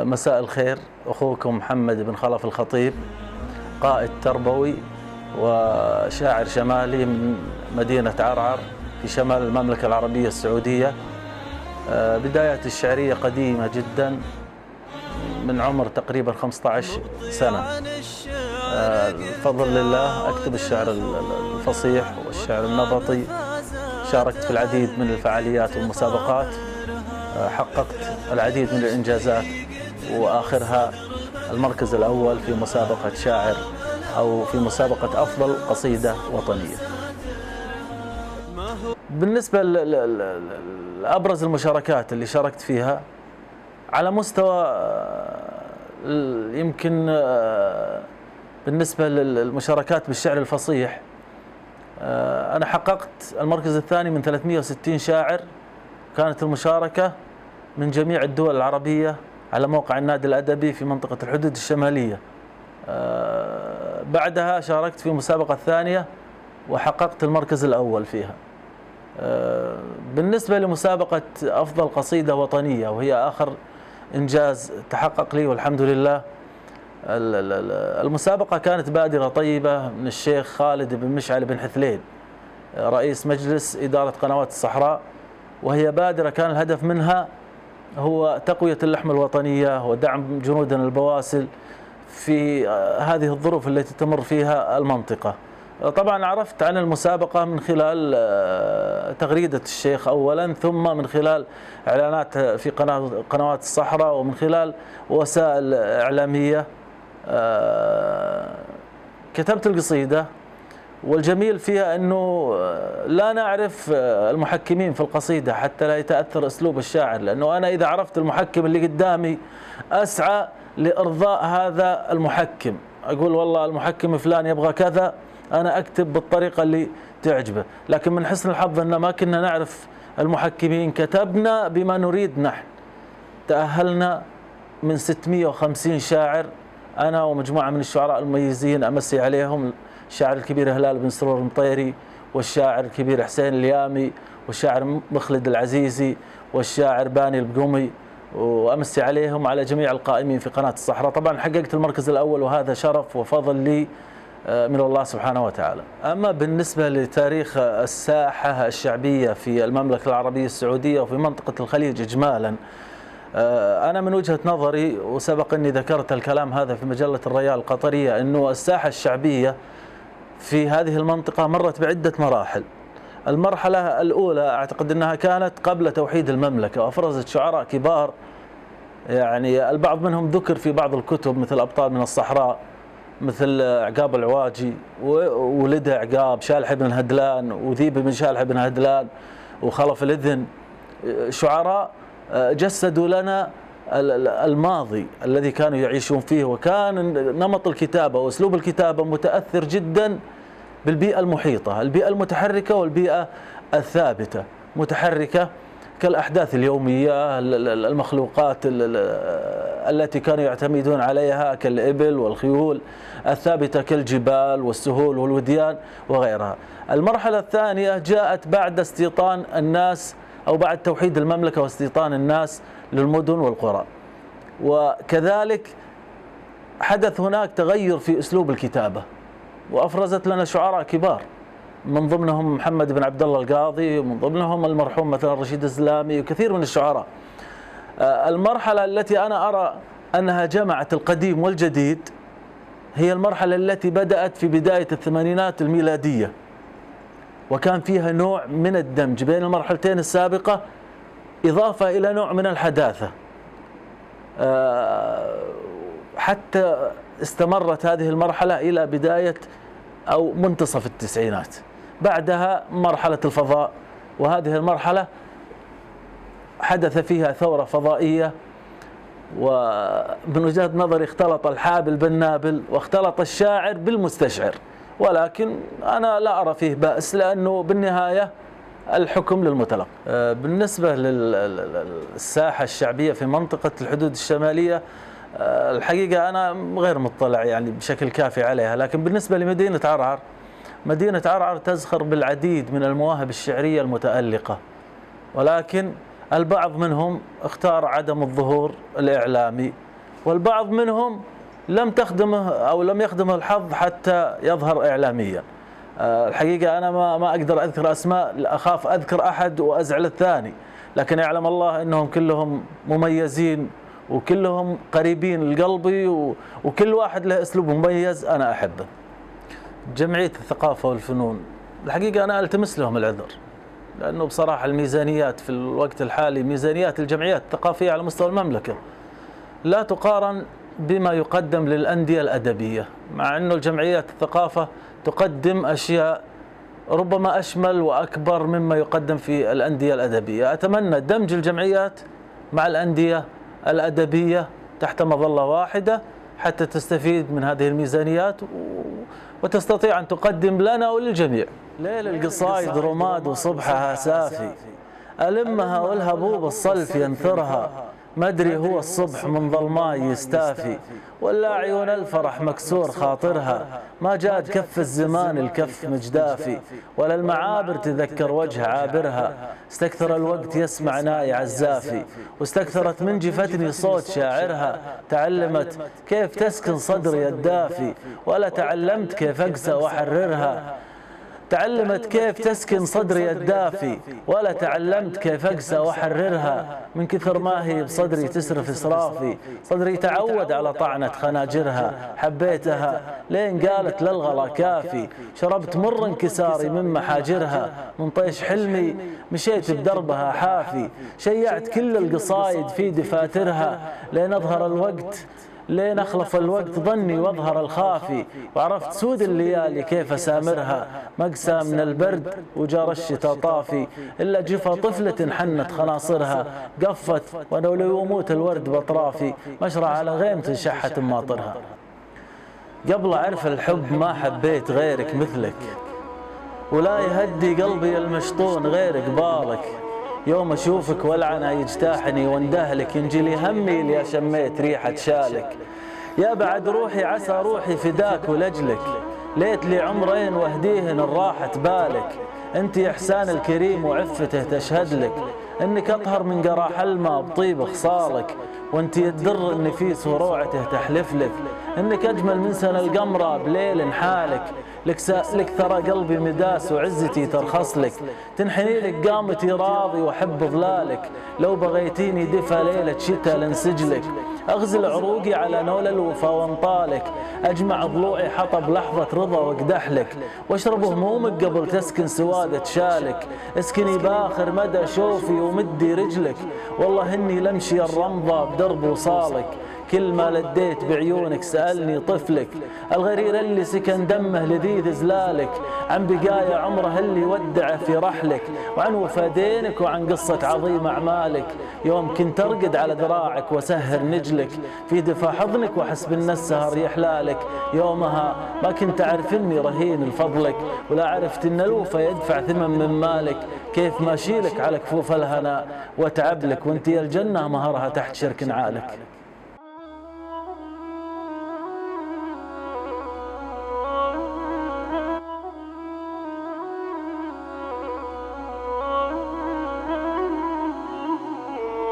مساء الخير، أخوكم محمد بن خلف الخطيب، قائد تربوي وشاعر شمالي من مدينة عرعر في شمال المملكة العربية السعودية. بداياتي الشعرية قديمة جدا، من عمر تقريبا 15 سنة. بفضل الله أكتب الشعر الفصيح والشعر النبطي. شاركت في العديد من الفعاليات والمسابقات، حققت العديد من الإنجازات، وآخرها المركز الأول في مسابقة شاعر أو في مسابقة أفضل قصيدة وطنية. بالنسبة لأبرز المشاركات اللي شاركت فيها على مستوى يمكن بالنسبة للمشاركات بالشعر الفصيح، أنا حققت المركز الثاني من 360 شاعر. كانت المشاركة من جميع الدول العربية على موقع النادي الأدبي في منطقة الحدود الشمالية. بعدها شاركت في مسابقة ثانية وحققت المركز الأول فيها. بالنسبة لمسابقة أفضل قصيدة وطنية، وهي آخر إنجاز تحقق لي والحمد لله، المسابقة كانت بادرة طيبة من الشيخ خالد بن مشعل بن حثلين، رئيس مجلس إدارة قنوات الصحراء، وهي بادرة كان الهدف منها هو تقوية اللحمة الوطنية ودعم جنودنا البواسل في هذه الظروف التي تمر فيها المنطقة. طبعا عرفت عن المسابقة من خلال تغريدة الشيخ أولا، ثم من خلال إعلانات في قنوات الصحراء، ومن خلال وسائل إعلامية. كتبت القصيدة، والجميل فيها أنه لا نعرف المحكمين في القصيدة حتى لا يتأثر أسلوب الشاعر، لأنه أنا إذا عرفت المحكم اللي قدامي أسعى لإرضاء هذا المحكم، أقول والله المحكم فلان يبغى كذا، أنا أكتب بالطريقة اللي تعجبه. لكن من حسن الحظ أن ما كنا نعرف المحكمين، كتبنا بما نريد نحن. تأهلنا من 650 شاعر، أنا ومجموعة من الشعراء المميزين أمسي عليهم، الشاعر الكبير هلال بن سرور المطيري، والشاعر الكبير حسين اليامي، والشاعر مخلد العزيزي، والشاعر باني البقومي، وأمسي عليهم على جميع القائمين في قناة الصحراء. طبعا حققت المركز الأول، وهذا شرف وفضل لي من الله سبحانه وتعالى. أما بالنسبة لتاريخ الساحة الشعبية في المملكة العربية السعودية وفي منطقة الخليج إجمالا، أنا من وجهة نظري، وسبق أني ذكرت الكلام هذا في مجلة الريال القطرية، أنه الساحة الشعبية في هذه المنطقة مرت بعدة مراحل. المرحلة الأولى أعتقد أنها كانت قبل توحيد المملكة، وأفرزت شعراء كبار، يعني البعض منهم ذكر في بعض الكتب، مثل أبطال من الصحراء، مثل عقاب العواجي، وولده عقاب، شالح بن هدلان، وذيب بن شالح بن هدلان، وخلف الإذن. شعراء جسدوا لنا الماضي الذي كانوا يعيشون فيه، وكان نمط الكتابة وأسلوب الكتابة متأثر جدا بالبيئة المحيطة، البيئة المتحركة والبيئة الثابتة. متحركة كالأحداث اليومية، المخلوقات التي كانوا يعتمدون عليها كالإبل والخيول، الثابتة كالجبال والسهول والوديان وغيرها. المرحلة الثانية جاءت بعد استيطان الناس، أو بعد توحيد المملكة واستيطان الناس للمدن والقرى، وكذلك حدث هناك تغير في أسلوب الكتابة، وأفرزت لنا شعراء كبار، من ضمنهم محمد بن عبد الله القاضي، ومن ضمنهم المرحوم مثلا رشيد الزلامي، وكثير من الشعراء. المرحلة التي أنا أرى أنها جمعت القديم والجديد هي المرحلة التي بدأت في بداية الثمانينات الميلادية، وكان فيها نوع من الدمج بين المرحلتين السابقة، إضافة إلى نوع من الحداثة، حتى استمرت هذه المرحلة إلى بداية أو منتصف التسعينات. بعدها مرحلة الفضاء، وهذه المرحلة حدث فيها ثورة فضائية، ومن وجهة نظري اختلط الحابل بالنابل، واختلط الشاعر بالمستشعر، ولكن أنا لا أرى فيه بأس، لأنه بالنهاية الحكم للمتلقي. بالنسبة للساحة الشعبية في منطقة الحدود الشمالية، الحقيقة أنا غير مطلع يعني بشكل كافي عليها، لكن بالنسبة لمدينة عرعر، مدينة عرعر تزخر بالعديد من المواهب الشعرية المتألقة، ولكن البعض منهم اختار عدم الظهور الإعلامي والبعض منهم لم تخدمه أو لم يخدمه الحظ حتى يظهر إعلاميا. الحقيقة أنا ما أقدر أذكر أسماء، أخاف أذكر أحد وأزعل الثاني، لكن يعلم الله أنهم كلهم مميزين وكلهم قريبين لقلبي، وكل واحد له أسلوب مميز أنا أحبه. جمعية الثقافة والفنون الحقيقة أنا ألتمس لهم العذر، لأنه بصراحة الميزانيات في الوقت الحالي، ميزانيات الجمعيات الثقافية على مستوى المملكة لا تقارن بما يقدم للأندية الأدبية، مع أنه الجمعيات الثقافة تقدم أشياء ربما أشمل وأكبر مما يقدم في الأندية الأدبية. أتمنى دمج الجمعيات مع الأندية الأدبية تحت مظلة واحدة حتى تستفيد من هذه الميزانيات وتستطيع أن تقدم لنا وللجميع. ليل القصايد رماد وصبحها سافي، ألمها والهبوب الصلف ينثرها، ما أدري هو الصبح من ظلماء يستافي، ولا عيون الفرح مكسور خاطرها، ما جاد كف الزمان الكف مجدافي، ولا المعابر تذكر وجه عابرها، استكثر الوقت يسمع ناي عزافي، واستكثرت من جفتني صوت شاعرها، تعلمت كيف تسكن صدري الدافي، ولا تعلمت كيف أقسى وأحررها، تعلمت كيف تسكن صدري الدافي، ولا تعلمت كيف أقسى وأحررها، من كثر ما هي بصدري تسرف إسرافي، صدري تعود على طعنة خناجرها، حبيتها لين قالت للغلا كافي، شربت مر انكساري من محاجرها، من طيش حلمي مشيت بدربها حافي، شيعت كل القصايد في دفاترها، لين أظهر الوقت لين أخلف الوقت ظني واظهر الخافي، وعرفت سود الليالي كيف أسامرها، مقسى من البرد وجار الشتاء طافي، إلا جفا طفلة حنت خناصرها، قفت وأنا لو يموت الورد بأطرافي، مشرع على غيمة شحة ماطرها. قبل أعرف الحب ما حبيت غيرك مثلك، ولا يهدي قلبي المشطون غير قبالك، يوم أشوفك والعنى يجتاحني واندهلك، ينجلي همي اللي شميت ريحة شالك، يا بعد روحي عسى روحي فداك ولجلك، ليت لي عمرين واهديهن الراحة بالك، انت إحسان الكريم وعفته تشهد لك، انك أطهر من قرا حلمة بطيب خصالك، وانت الدر النفيس وروعته تحلف لك، انك أجمل من سنة القمرة بليل حالك، لك ثرى قلبي مداس وعزتي ترخص لك، تنحني لك قامتي راضي وحب ظلالك، لو بغيتيني دفى ليلة شتاء لنسجلك، أغزل عروقي على نول الوفا وانطالك، أجمع ضلوعي حطب لحظة رضا واقدحلك، واشرب همومك قبل تسكن سوادة شالك، اسكني باخر مدى شوفي ومدي رجلك، والله إني لمشي الرمضة بدرب وصالك، كل ما لديت بعيونك سألني طفلك، الغرير اللي سكن دمه لذيذ زلالك، عن بقايا عمره اللي ودعه في رحلك، وعن وفا دينك وعن قصة عظيم أعمالك، يوم كنت أرقد على ذراعك وسهر نجلك، في دفا حضنك وأحس بالنسهر يحلالك، يومها ما كنت أعرف إني رهين لفضلك، ولا عرفت إن الوفا يدفع ثمن من مالك، كيف ما أشيلك على كفوف الهنا وأتعب لك، وانتي الجنة مهرها تحت شرك عالك.